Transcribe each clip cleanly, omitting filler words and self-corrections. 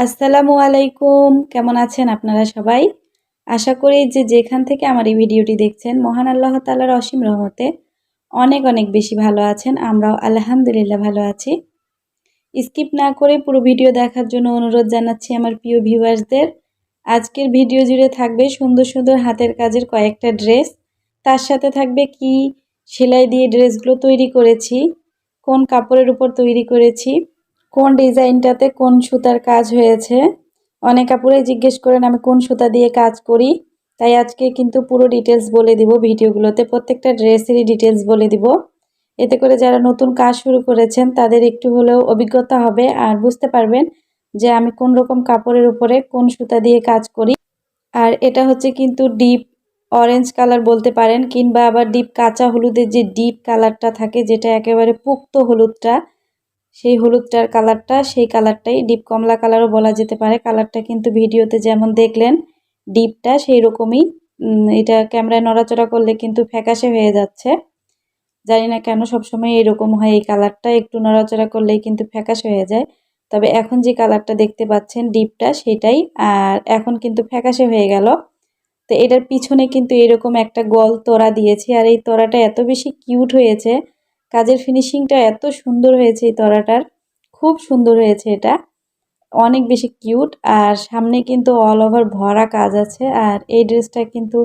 আসসালামু আলাইকুম। কেমন আছেন আপনারা সবাই? আশা করি যে যেখান থেকে আমার এই ভিডিওটি দেখছেন মহান আল্লাহ তাআলার অসীম রহমতে অনেক অনেক বেশি ভালো আছেন। আমরাও আলহামদুলিল্লাহ ভালো আছি। স্কিপ না করে পুরো ভিডিও দেখার জন্য অনুরোধ জানাচ্ছি আমার প্রিয় ভিউয়ার্সদের। আজকের ভিডিও জুড়ে থাকবে সুন্দর সুন্দর হাতের কাজের কয়েকটা ড্রেস। তার সাথে থাকবে কি সেলাই দিয়ে ড্রেসগুলো তৈরি করেছি, কোন কাপড়ের উপর তৈরি করেছি, কোন ডিজাইনটাতে কোন সুতার কাজ হয়েছে। অনেক আপুরাই জিজ্ঞেস করেন আমি কোন সুতা দিয়ে কাজ করি, তাই আজকে কিন্তু পুরো ডিটেলস বলে দিব ভিডিওগুলোতে, প্রত্যেকটা ড্রেসেরই ডিটেলস বলে দিব। এতে করে যারা নতুন কাজ শুরু করেছেন তাদের একটু হলেও অভিজ্ঞতা হবে আর বুঝতে পারবেন যে আমি কোন রকম কাপড়ের উপরে কোন সুতা দিয়ে কাজ করি। আর এটা হচ্ছে কিন্তু ডিপ অরেঞ্জ কালার বলতে পারেন, কিংবা আবার ডিপ কাঁচা হলুদের যে ডিপ কালারটা থাকে, যেটা একেবারে পুক্ত হলুদটা, সেই হলুদটার কালারটা, সেই কালারটাই ডিপ কমলা কালারও বলা যেতে পারে। কালারটা কিন্তু ভিডিওতে যেমন দেখলেন ডিপটা সেই রকমই। এটা ক্যামেরায় নড়াচড়া করলে কিন্তু ফ্যাকাশে হয়ে যাচ্ছে, জানি না কেন সবসময় এরকম হয়। এই কালারটা একটু নড়াচড়া করলেই কিন্তু ফ্যাকাশে হয়ে যায়। তবে এখন যে কালারটা দেখতে পাচ্ছেন ডিপটা সেটাই, আর এখন কিন্তু ফ্যাকাশে হয়ে গেল। তো এটার পিছনে কিন্তু এরকম একটা গোল তোড়া দিয়েছি, আর এই তোড়াটা এত বেশি কিউট হয়েছে, কাজের ফিনিশিংটা এত সুন্দর হয়েছে এই তোড়াটার, খুব সুন্দর হয়েছে এটা, অনেক বেশি কিউট। আর সামনে কিন্তু অল ওভার ভরা কাজ আছে। আর এই ড্রেসটা কিন্তু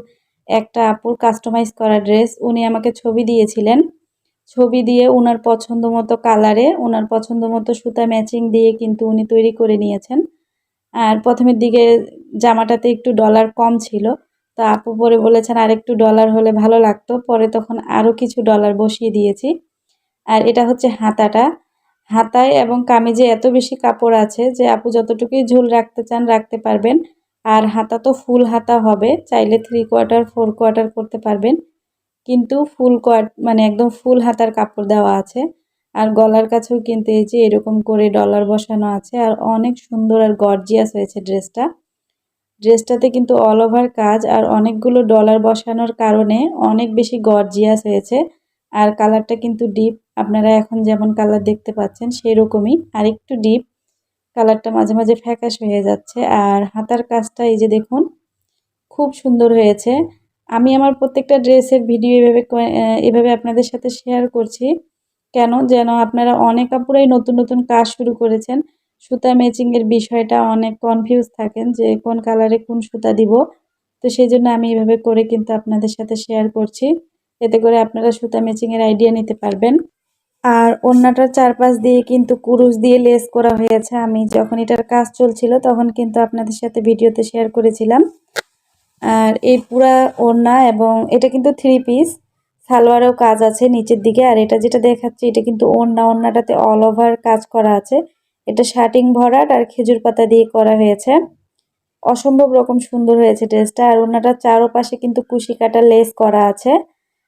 একটা আপুর কাস্টমাইজ করা ড্রেস, উনি আমাকে ছবি দিয়েছিলেন, ছবি দিয়ে ওনার পছন্দ মতো কালারে ওনার পছন্দ মতো সুতা ম্যাচিং দিয়ে কিন্তু উনি তৈরি করে নিয়েছেন। আর প্রথমের দিকে জামাটাতে একটু ডলার কম ছিল, তো আপু পরে বলেছেন আর একটু ডলার হলে ভালো লাগতো, পরে তখন আরও কিছু ডলার বসিয়ে দিয়েছি। আর এটা হচ্ছে হাতাটা, হাতায় এবং কামিজে এত বেশি কাপড় আছে যে আপু যতটুকুই ঝুল রাখতে চান রাখতে পারবেন। আর হাতা তো ফুল হাতা হবে, চাইলে 3/4 4/4 করতে পারবেন, কিন্তু ফুল কোয়ার্ট মানে একদম ফুল হাতার কাপড় দেওয়া আছে। আর গলার কাছেও কিন্তু এই যে এরকম করে ডলার বসানো আছে, আর অনেক সুন্দর আর গর্জিয়াস হয়েছে ড্রেসটা। ড্রেসটাতে কিন্তু অল ওভার কাজ আর অনেকগুলো ডলার বসানোর কারণে অনেক বেশি গর্জিয়াস হয়েছে। আর কালারটা কিন্তু ডিপ, আপনারা এখন যেমন কালার দেখতে পাচ্ছেন সেই রকমই, আর একটু ডিপ কালারটা, মাঝে মাঝে ফ্যাকাশ হয়ে যাচ্ছে। আর হাতার কাজটা এই যে দেখুন, খুব সুন্দর হয়েছে। আমি আমার প্রত্যেকটা ড্রেসের ভিডিও এভাবে আপনাদের সাথে শেয়ার করছি, কেন যেন আপনারা অনেক আপুরাই নতুন নতুন কাজ শুরু করেছেন, সুতা ম্যাচিংয়ের বিষয়টা অনেক কনফিউজ থাকেন যে কোন কালারে কোন সুতা দিব। তো সেই জন্য আমি এভাবে করে কিন্তু আপনাদের সাথে শেয়ার করছি, এতে করে আপনারা সুতা ম্যাচিংয়ের আইডিয়া নিতে পারবেন। আর ওড়নাটার চারপাশ দিয়ে কিন্তু কুরুশ দিয়ে লেস করা হয়েছে, আমি যখন এটার কাজ চলছিল তখন কিন্তু আপনাদের সাথে ভিডিওতে শেয়ার করেছিলাম। আর এই পুরা ওড়না, এবং এটা কিন্তু 3 পিস, সালোয়ারেও কাজ আছে নিচের দিকে। আর এটা যেটা দেখাচ্ছি এটা কিন্তু ওড়নাটাতে অল ওভার কাজ করা আছে, এটা শার্টিং ভরাট আর খেজুর পাতা দিয়ে করা হয়েছে, অসম্ভব রকম সুন্দর হয়েছে ড্রেসটা। আর ওড়নাটার চারপাশে কিন্তু কুশি কাটা লেস করা আছে,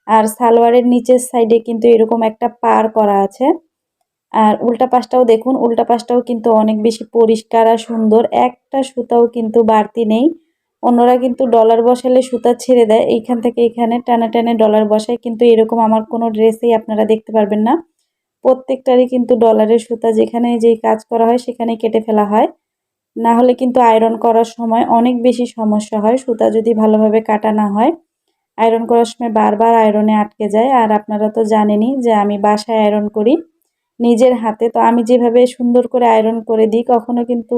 আর সালোয়ারের নিচের সাইডে কিন্তু এরকম একটা পার করা আছে। আর উল্টা পাশটাও দেখুন, উল্টা পাশটাও কিন্তু অনেক বেশি পরিষ্কার আর সুন্দর, একটা সুতাও কিন্তু বাড়তি নেই। অন্যরা কিন্তু ডলার বসালে সুতা ছেড়ে দেয়, এইখান থেকে এখানে টানা টানে ডলার বসায়, কিন্তু এরকম আমার কোনো ড্রেসেই আপনারা দেখতে পারবেন না। প্রত্যেকটারই কিন্তু ডলারের সুতা যেখানে যেই কাজ করা হয় সেখানে কেটে ফেলা হয়, না হলে কিন্তু আয়রন করার সময় অনেক বেশি সমস্যা হয়, সুতা যদি ভালোভাবে কাটা না হয়। আয়রন করার সময় বারবার আয়রনে আটকে যায়। আর আপনারা তো জানেনই যে আমি বাসায় আয়রন করি নিজের হাতে, তো আমি যেভাবে সুন্দর করে আয়রন করে দিই, কখনো কিন্তু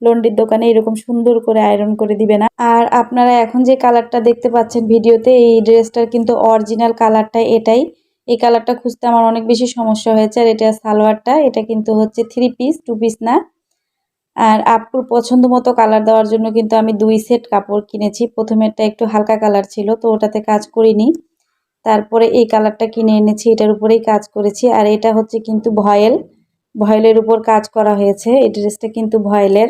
লন্ড্রির দোকানে এরকম সুন্দর করে আয়রন করে দিবে না। আর আপনারা এখন যে কালারটা দেখতে পাচ্ছেন ভিডিওতে, এই ড্রেসটার কিন্তু অরিজিনাল কালারটা এটাই। এই কালারটা খুঁজতে আমার অনেক বেশি সমস্যা হয়েছে। আর এটা সালোয়ারটা, এটা কিন্তু হচ্ছে 3 পিস, 2 পিস না। আর আপুর পছন্দ মতো কালার দেওয়ার জন্য কিন্তু আমি 2 সেট কাপড় কিনেছি। প্রথমেরটা একটু হালকা কালার ছিল, তো ওটাতে কাজ করিনি, তারপরে এই কালারটা কিনে এনেছি, এটার উপরেই কাজ করেছি। আর এটা হচ্ছে কিন্তু ভয়েলের উপর কাজ করা হয়েছে, এই ড্রেসটা কিন্তু ভয়েলের।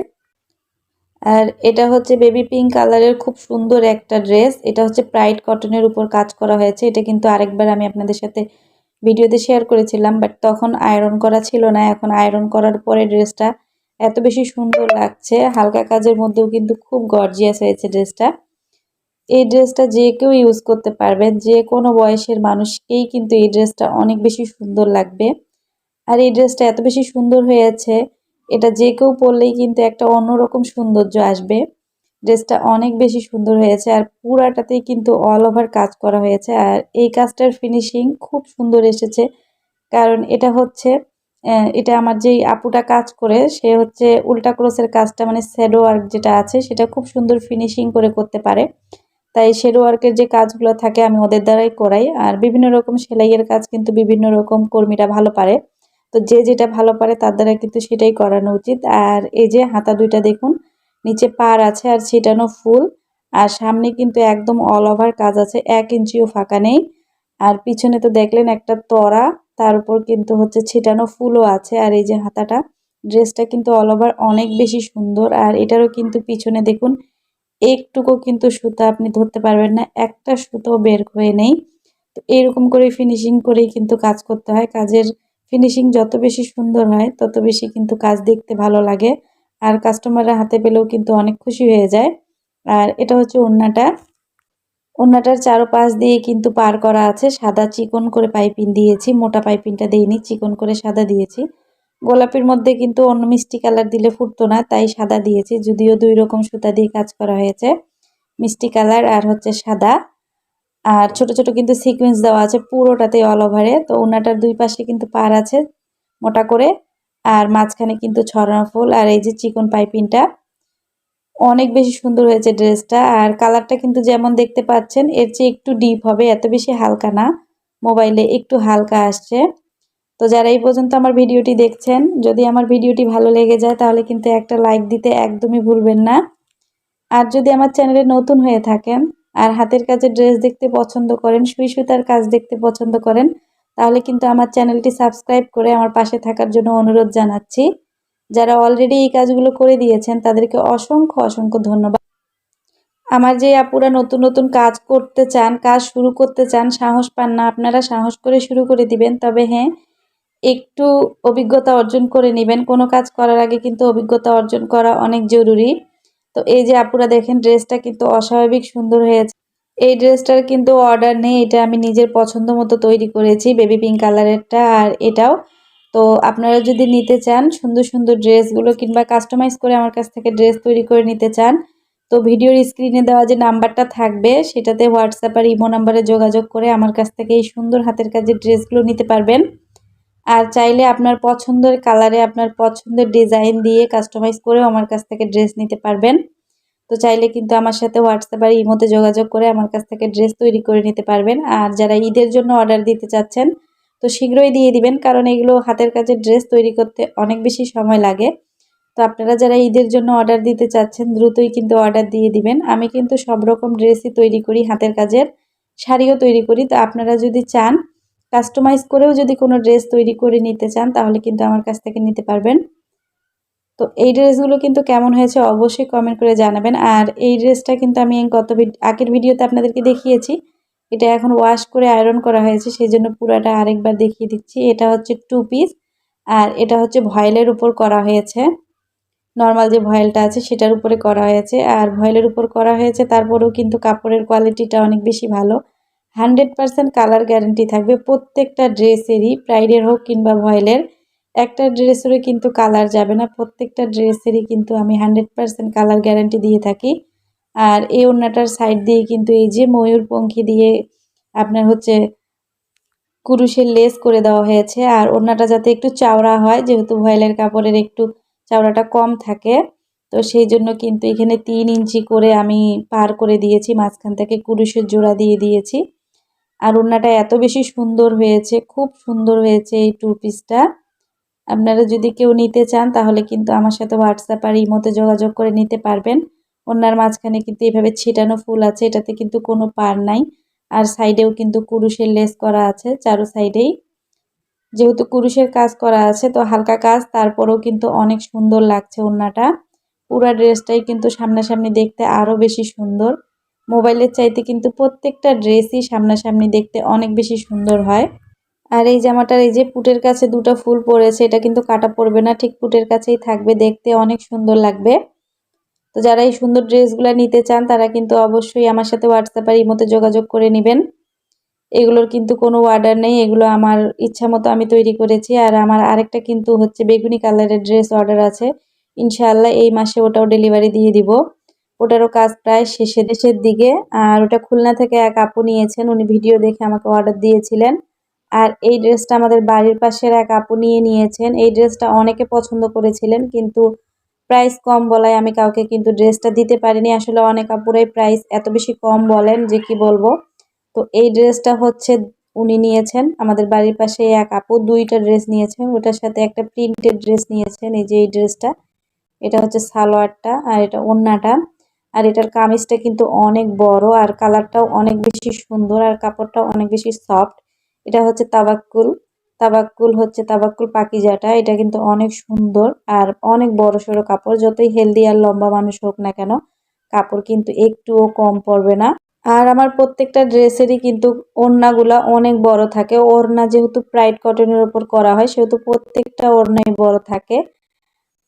আর এটা হচ্ছে বেবি পিঙ্ক কালারের খুব সুন্দর একটা ড্রেস, এটা হচ্ছে প্রাইড কটনের উপর কাজ করা হয়েছে। এটা কিন্তু আরেকবার আমি আপনাদের সাথে ভিডিওতে শেয়ার করেছিলাম, বাট তখন আয়রন করা ছিল না। এখন আয়রন করার পরে ড্রেসটা এত বেশি সুন্দর লাগছে, হালকা কাজের মধ্যেও কিন্তু খুব গর্জিয়াস হয়েছে ড্রেসটা। এই ড্রেসটা যে কেউ ইউজ করতে পারবে, যে কোনো বয়সের মানুষকেই কিন্তু এই ড্রেসটা অনেক বেশি সুন্দর লাগবে। আর এই ড্রেসটা এত বেশি সুন্দর হয়েছে, এটা যে কেউ পরলেই কিন্তু একটা অন্যরকম সৌন্দর্য আসবে। ড্রেসটা অনেক বেশি সুন্দর হয়েছে আর পুরাটাতেই কিন্তু অল ওভার কাজ করা হয়েছে আর এই কাজটার ফিনিশিং খুব সুন্দর এসেছে। কারণ এটা হচ্ছে এটা আমার যেই আপুটা কাজ করে সে হচ্ছে উল্টা ক্রসের কাজটা মানে শ্যাডো ওয়ার্ক যেটা আছে সেটা খুব সুন্দর ফিনিশিং করে করতে পারে। তাই শ্যাডো ওয়ার্কের যে কাজগুলো থাকে আমি ওদের দ্বারাই করাই। আর বিভিন্ন রকম সেলাইয়ের কাজ কিন্তু বিভিন্ন রকম কর্মীরা ভালো পারে। তো যে যেটা ভালো পারে তার দ্বারা কিন্তু সেটাই করানো উচিত। আর এই যে হাতা দুইটা দেখুন, নিচে পাড় আছে আর ছিটানো ফুল, আর সামনে কিন্তু একদম অল ওভার কাজ আছে, 1 ইঞ্চিও ফাঁকা নেই। আর পিছনে তো দেখলেন একটা তরা, তার উপর কিন্তু হচ্ছে ছিটানো ফুলও আছে। আর এই যে হাতাটা, ড্রেসটা কিন্তু অল ওভার অনেক বেশি সুন্দর। আর এটারও কিন্তু পিছনে দেখুন একটুকু কিন্তু সুতা আপনি ধরতে পারবেন না, একটা সুতো বের হয়ে নেই। তো এরকম করে ফিনিশিং করেই কিন্তু কাজ করতে হয়। কাজের ফিনিশিং যত বেশি সুন্দর হয় তত বেশি কিন্তু কাজ দেখতে ভালো লাগে আর কাস্টমাররা হাতে পেলেও কিন্তু অনেক খুশি হয়ে যায়। আর এটা হচ্ছে ওড়নাটা, ওড়নাটার চারপাশ দিয়ে কিন্তু পার করা আছে, সাদা চিকন করে পাইপিং দিয়েছি, মোটা পাইপিংটা দেইনি, চিকন করে সাদা দিয়েছি। গোলাপির মধ্যে কিন্তু অন্য মিষ্টি কালার দিলে ফুটতো না, তাই সাদা দিয়েছি, যদিও 2 রকম সুতা দিয়ে কাজ করা হয়েছে, মিষ্টি কালার আর হচ্ছে সাদা। আর ছোট ছোট কিন্তু সিকোয়েন্স দেওয়া আছে পুরোটাতে অল ওভারে। তো ওড়নাটার 2 পাশে কিন্তু পার আছে মোটা করে, আর মাঝখানে কিন্তু ছড়ানো ফুল আর এই যে চিকন পাইপিংটা। অনেক বেশি সুন্দর হয়েছে ড্রেসটা। আর কালারটা কিন্তু যেমন দেখতে পাচ্ছেন এর চেয়ে একটু ডিপ হবে, এত বেশি হালকা না, মোবাইলে একটু হালকা আসছে। তো যারা এই পর্যন্ত আমার ভিডিওটি দেখছেন, যদি আমার ভিডিওটি ভালো লেগে যায় তাহলে কিন্তু একটা লাইক দিতে একদমই ভুলবেন না। আর যদি আমার চ্যানেলে নতুন হয়ে থাকেন আর হাতের কাজের ড্রেস দেখতে পছন্দ করেন, সুই সুতার কাজ দেখতে পছন্দ করেন, তাহলে কিন্তু আমার চ্যানেলটি সাবস্ক্রাইব করে আমার পাশে থাকার জন্য অনুরোধ জানাচ্ছি। যারা অলরেডি এই কাজগুলো করে দিয়েছেন তাদেরকে অসংখ্য অসংখ্য ধন্যবাদ। আমার যে আপুরা নতুন নতুন কাজ করতে চান, কাজ শুরু করতে চান, সাহস পান না, আপনারা সাহস করে শুরু করে দিবেন। তবে হ্যাঁ, একটু অভিজ্ঞতা অর্জন করে নেবেন। কোনো কাজ করার আগে কিন্তু অভিজ্ঞতা অর্জন করা অনেক জরুরি। তো এই যে আপুরা দেখেন ড্রেসটা কিন্তু অস্বাভাবিক সুন্দর হয়েছে। এই ড্রেসটার কিন্তু অর্ডার নেই, এটা আমি নিজের পছন্দ মতো তৈরি করেছি, বেবি পিঙ্ক কালারেরটা আর এটাও। তো আপনারা যদি নিতে চান সুন্দর সুন্দর ড্রেসগুলো কিংবা কাস্টমাইজ করে আমার কাছ থেকে ড্রেস তৈরি করে নিতে চান, তো ভিডিওর স্ক্রিনে দেওয়া যে নাম্বারটা থাকবে সেটাতে হোয়াটসঅ্যাপ আর ইমো নাম্বারে যোগাযোগ করে আমার কাছ থেকে এই সুন্দর হাতের কাজের ড্রেসগুলো নিতে পারবেন। আর চাইলে আপনার পছন্দের কালারে আপনার পছন্দের ডিজাইন দিয়ে কাস্টমাইজ করেও আমার কাছ থেকে ড্রেস নিতে পারবেন। তো চাইলে কিন্তু আমার সাথে হোয়াটসঅ্যাপ আর ইমোতে যোগাযোগ করে আমার কাছ থেকে ড্রেস তৈরি করে নিতে পারবেন। আর যারা ঈদের জন্য অর্ডার দিতে চাচ্ছেন তো শীঘ্রই দিয়ে দিবেন, কারণ এগুলো হাতের কাজের ড্রেস তৈরি করতে অনেক বেশি সময় লাগে। তো আপনারা যারা ঈদের জন্য অর্ডার দিতে চাচ্ছেন দ্রুতই কিন্তু অর্ডার দিয়ে দিবেন। আমি কিন্তু সব রকম ড্রেসই তৈরি করি, হাতের কাজের শাড়িও তৈরি করি। তো আপনারা যদি চান কাস্টমাইজ করেও যদি কোনো ড্রেস তৈরি করে নিতে চান তাহলে কিন্তু আমার কাছ থেকে নিতে পারবেন। তো এই ড্রেসগুলো কিন্তু কেমন হয়েছে অবশ্যই কমেন্ট করে জানাবেন। আর এই ড্রেসটা কিন্তু আমি আগের ভিডিওতে আপনাদেরকে দেখিয়েছি, এটা এখন ওয়াশ করে আয়রন করা হয়েছে, সেই জন্য পুরাটা আরেকবার দেখিয়ে দিচ্ছি। এটা হচ্ছে 2 পিস আর এটা হচ্ছে ভয়েলের উপর করা হয়েছে, নর্মাল যে ভয়েলটা আছে সেটার উপরে করা হয়েছে। আর ভয়েলের উপর করা হয়েছে তারপরেও কিন্তু কাপড়ের কোয়ালিটিটা অনেক বেশি ভালো, 100% কালার গ্যারান্টি থাকবে প্রত্যেকটা ড্রেসেরই, প্রাইডের হোক কিংবা ভয়েলের। একটা ড্রেসেরও কিন্তু কালার যাবে না, প্রত্যেকটা ড্রেসেরই কিন্তু আমি 100% কালার গ্যারান্টি দিয়ে থাকি। আর এই ওড়নাটার সাইড দিয়ে কিন্তু এই যে ময়ূরপঙ্খী দিয়ে আপনার হচ্ছে কুরুশের লেস করে দেওয়া হয়েছে। আর ওড়নাটা যাতে একটু চওড়া হয়, যেহেতু ভয়েলের কাপড়ের একটু চওড়াটা কম থাকে, তো সেই জন্য কিন্তু এখানে 3 ইঞ্চি করে আমি পার করে দিয়েছি, মাঝখান থেকে কুরুশের জোড়া দিয়ে দিয়েছি। আর ওড়নাটা এত বেশি সুন্দর হয়েছে, খুব সুন্দর হয়েছে এই 2 পিসটা। আপনারা যদি কেউ নিতে চান তাহলে কিন্তু আমার সাথে হোয়াটসঅ্যাপ আর ইমোতে যোগাযোগ করে নিতে পারবেন। ওড়নার মাঝখানে কিন্তু এভাবে ছিটানো ফুল আছে, এটাতে কিন্তু কোনো পার নাই। আর সাইডেও কিন্তু কুরুশের লেস করা আছে চারো সাইডেই। যেহেতু কুরুশের কাজ করা আছে তো হালকা কাজ, তারপরেও কিন্তু অনেক সুন্দর লাগছে ওড়নাটা। পুরা ড্রেসটাই কিন্তু সামনাসামনি দেখতে আরও বেশি সুন্দর। মোবাইলের চাইতে কিন্তু প্রত্যেকটা ড্রেসই সামনাসামনি দেখতে অনেক বেশি সুন্দর হয়। আর এই জামাটার এই যে পুটের কাছে 2টা ফুল পড়েছে, এটা কিন্তু কাটা পড়বে না, ঠিক পুটের কাছেই থাকবে, দেখতে অনেক সুন্দর লাগবে। তো যারা এই সুন্দর ড্রেসগুলো নিতে চান তারা কিন্তু অবশ্যই আমার সাথে হোয়াটসঅ্যাপ আর ইমোতে যোগাযোগ করে নেবেন। এগুলোর কিন্তু কোনো অর্ডার নেই, এগুলো আমার ইচ্ছা মতো আমি তৈরি করেছি। আর আমার আরেকটা কিন্তু হচ্ছে বেগুনি কালারের ড্রেস অর্ডার আছে, ইনশাআল্লাহ এই মাসে ওটাও ডেলিভারি দিয়ে দিব। ওটারও কাজ প্রায় শেষের দিকে। আর ওটা খুলনা থেকে এক আপু নিয়েছেন, উনি ভিডিও দেখে আমাকে অর্ডার দিয়েছিলেন। আর এই ড্রেসটা আমাদের বাড়ির পাশের এক আপু নিয়েছেন। এই ড্রেসটা অনেকে পছন্দ করেছিলেন, কিন্তু প্রাইস কম বলায় আমি কাউকে কিন্তু ড্রেসটা দিতে পারিনি। আসলে অনেক আপুরাই প্রাইস এত বেশি কম বলেন যে কি বলবো। তো এই ড্রেসটা হচ্ছে উনি নিয়েছেন, আমাদের বাড়ির পাশে এক আপু দুইটা ড্রেস নিয়েছেন, ওটার সাথে একটা প্রিন্টেড ড্রেস নিয়েছেন। এই যে এই ড্রেসটা, এটা হচ্ছে সালোয়ারটা আর এটা ওড়নাটা। আর এটার কামিজটা কিন্তু অনেক বড় আর কালারটাও অনেক বেশি সুন্দর আর কাপড়টাও অনেক বেশি সফট। এটা হচ্ছে তাবাক্কুল, তাবাক্কুল পাকিজাটা। এটা কিন্তু অনেক সুন্দর আর অনেক বড় সড়ো কাপড়। যতই হেলদি আর লম্বা মানুষ হোক না কেন, কাপড় কিন্তু একটুও কম পড়বে না। আর আমার প্রত্যেকটা ড্রেসেরই কিন্তু ওড়নাগুলা অনেক বড় থাকে। ওড়না যেহেতু প্রাইড কটনের উপর করা হয়, সেহেতু প্রত্যেকটা ওড়নাই বড় থাকে।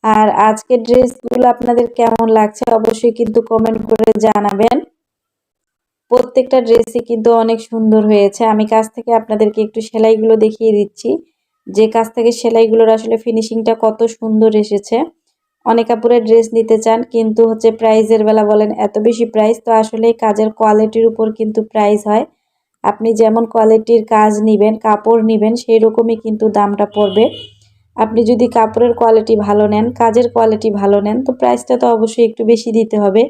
আর আজকের ড্রেসগুলো আপনাদের কেমন লাগছে অবশ্যই কিন্তু কমেন্ট করে জানাবেন। প্রত্যেকটা ড্রেসই কিন্তু অনেক সুন্দর হয়েছে। আমি কাছ থেকে আপনাদেরকে একটু সেলাইগুলো দেখিয়ে দিচ্ছি, যে কাছ থেকে সেলাইগুলোর আসলে ফিনিশিংটা কত সুন্দর এসেছে। অনেক আপুরা ড্রেস নিতে চান, কিন্তু হচ্ছে প্রাইজের বেলা বলেন এত বেশি প্রাইস। তো আসলে কাজের কোয়ালিটির উপর কিন্তু প্রাইস হয়। আপনি যেমন কোয়ালিটির কাজ নিবেন, কাপড় নিবেন, সেই রকমই কিন্তু দামটা পড়বে। আপনি যদি কাপড়ের কোয়ালিটি ভালো নেন, কাজের কোয়ালিটি ভালো নেন, তো প্রাইসটা তো অবশ্যই একটু বেশি দিতে হবে।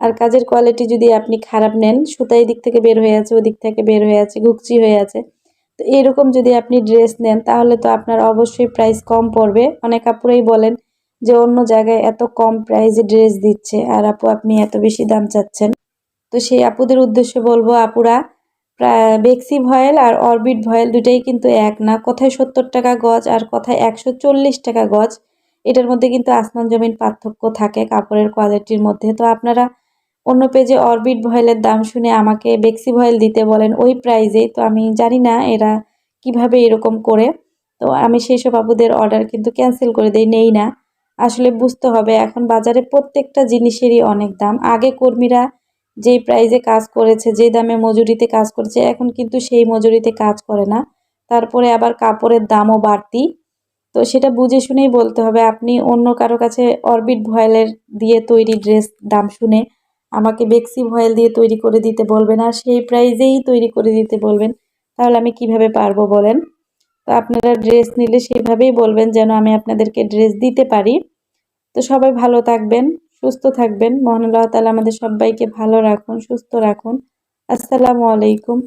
আর কাজের কোয়ালিটি যদি আপনি খারাপ নেন, সুতা এদিক থেকে বের হয়ে আছে, ওদিক থেকে বের হয়ে আছে, ঘুকচি হয়ে আছে, তো এরকম যদি আপনি ড্রেস নেন তাহলে তো আপনার অবশ্যই প্রাইস কম পড়বে। অনেক আপুরাই বলেন যে অন্য জায়গায় এত কম প্রাইসে ড্রেস দিচ্ছে আর আপু আপনি এত বেশি দাম চাচ্ছেন। তো সেই আপুদের উদ্দেশ্যে বলবো, আপুরা বেক্সি ভয়েল আর অরবিট ভয়েল দুটাই কিন্তু এক না। কোথায় 70 টাকা গজ আর কোথায় 140 টাকা গজ, এটার মধ্যে কিন্তু আসমান জমিন পার্থক্য থাকে কাপড়ের কোয়ালিটির মধ্যে। তো আপনারা অন্য পেজে অরবিট ভয়েলের দাম শুনে আমাকে বেক্সি ভয়েল দিতে বলেন ওই প্রাইজে, তো আমি জানি না এরা কিভাবে এরকম করে। তো আমি সেই সব আপুদের অর্ডার কিন্তু ক্যান্সেল করে দেই, নেই না। আসলে বুঝতে হবে এখন বাজারে প্রত্যেকটা জিনিসেরই অনেক দাম। আগে কর্মীরা যেই প্রাইজে কাজ করেছে, যে দামে মজুরিতে কাজ করেছে, এখন কিন্তু সেই মজুরিতে কাজ করে না। তারপরে আবার কাপড়ের দামও বাড়তি। তো সেটা বুঝে শুনেই বলতে হবে। আপনি অন্য কারো কাছে অরবিট ভয়েলের দিয়ে তৈরি ড্রেস দাম শুনে আমাকে বেক্সি ভয়েল দিয়ে তৈরি করে দিতে বলবেন আর সেই প্রাইজেই তৈরি করে দিতে বলবেন, তাহলে আমি কিভাবে পারবো বলেন। তো আপনারা ড্রেস নিলে সেভাবেই বলবেন যেন আমি আপনাদেরকে ড্রেস দিতে পারি। তো সবাই ভালো থাকবেন, সুস্থ থাকবেন। মহান আল্লাহ তাআলা আমাদের সবাইকে ভালো রাখুন, সুস্থ রাখুন। আসসালামু আলাইকুম।